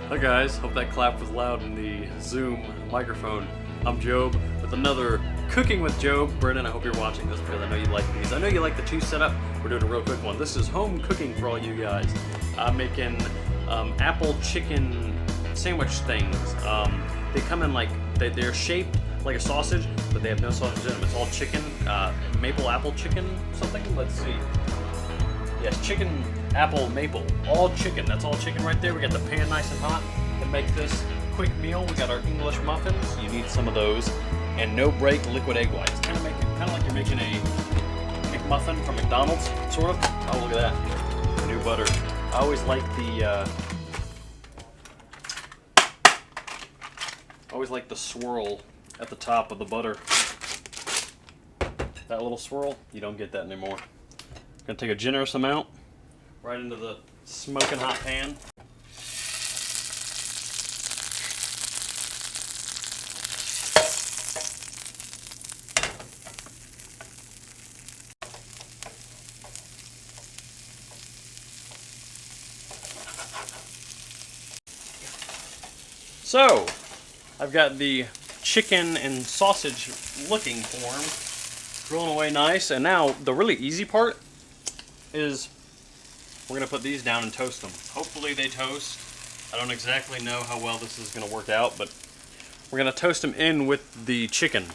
Hi guys, hope that clap was loud in the Zoom microphone. I'm Job with another Cooking with Job. Brennan, I hope you're watching this because I know you like these. I know you like the two setup. We're doing a real quick one. This is home cooking for all you guys. I'm making apple chicken sandwich things. They come in like, they're shaped like a sausage, but they have no sausage in them. It's all chicken, maple apple chicken something. Let's see. Yes, chicken, apple, maple, all chicken. That's all chicken right there. We got the pan nice and hot to make this quick meal. We got our English muffins. You need some of those, and no break liquid egg whites. Kind of like you're making a McMuffin from McDonald's, sort of. Oh, look at that, new butter. I always like the swirl at the top of the butter. That little swirl, you don't get that anymore. Gonna take a generous amount right into the smoking hot pan. So, I've got the chicken and sausage looking form grilling away nice, and now the really easy part is we're going to put these down and toast them. Hopefully they toast. I don't exactly know how well this is going to work out, but we're going to toast them in with the chicken.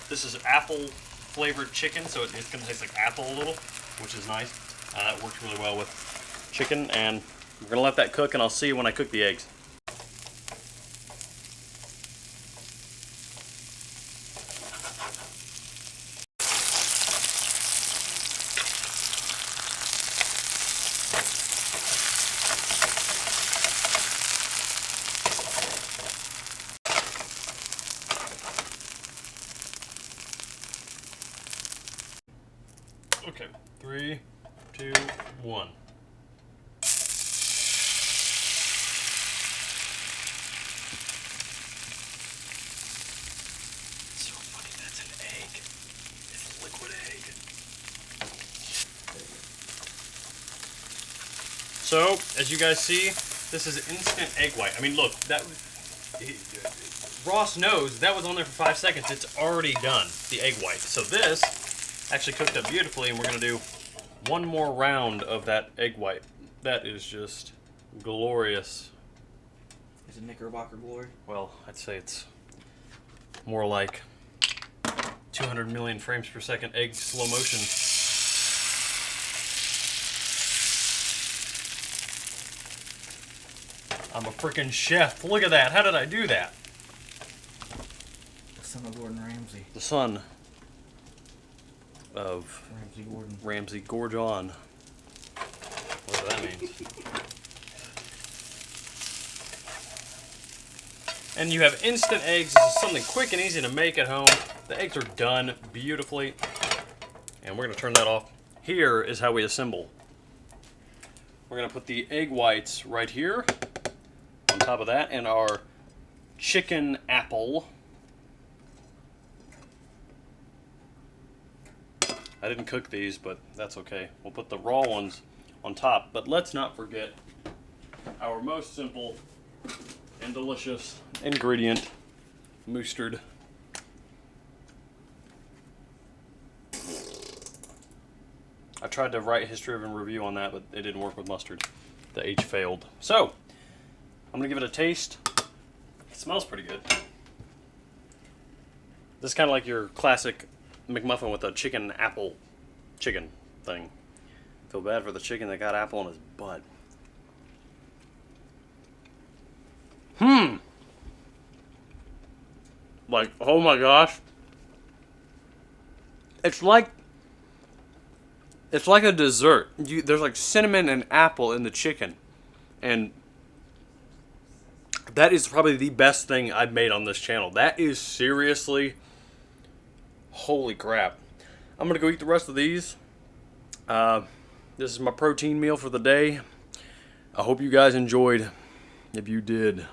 This is apple flavored chicken, so it's going to taste like apple a little, which is nice. It works really well with chicken, and we're going to let that cook, and I'll see you when I cook the eggs. Okay, 3, 2, 1. So funny, that's an egg. It's a liquid egg. So, as you guys see, this is instant egg white. I mean, look, Ross knows that was on there for 5 seconds. It's already done, the egg white. So this actually cooked up beautifully, and we're going to do one more round of that egg white. That is just glorious. Is it Knickerbocker glory? Well, I'd say it's more like 200 million frames per second egg slow motion. I'm a freaking chef. Look at that. How did I do that? The son of Gordon Ramsay. The son of Ramsay Gordon. Ramsay Gordon. Whatever that means. And you have instant eggs. This is something quick and easy to make at home. The eggs are done beautifully. And we're going to turn that off. Here is how we assemble. We're going to put the egg whites right here on top of that, and our chicken apple. I didn't cook these, but that's okay. We'll put the raw ones on top. But let's not forget our most simple and delicious ingredient, mustard. I tried to write a history of a review on that, but it didn't work with mustard. The H failed. So, I'm going to give it a taste. It smells pretty good. This is kind of like your classic McMuffin with a chicken apple chicken thing. Feel bad for the chicken that got apple in his butt. Like, oh my gosh. It's like a dessert. There's like cinnamon and apple in the chicken. And that is probably the best thing I've made on this channel. That is seriously, holy crap. I'm going to go eat the rest of these. This is my protein meal for the day. I hope you guys enjoyed. If you did,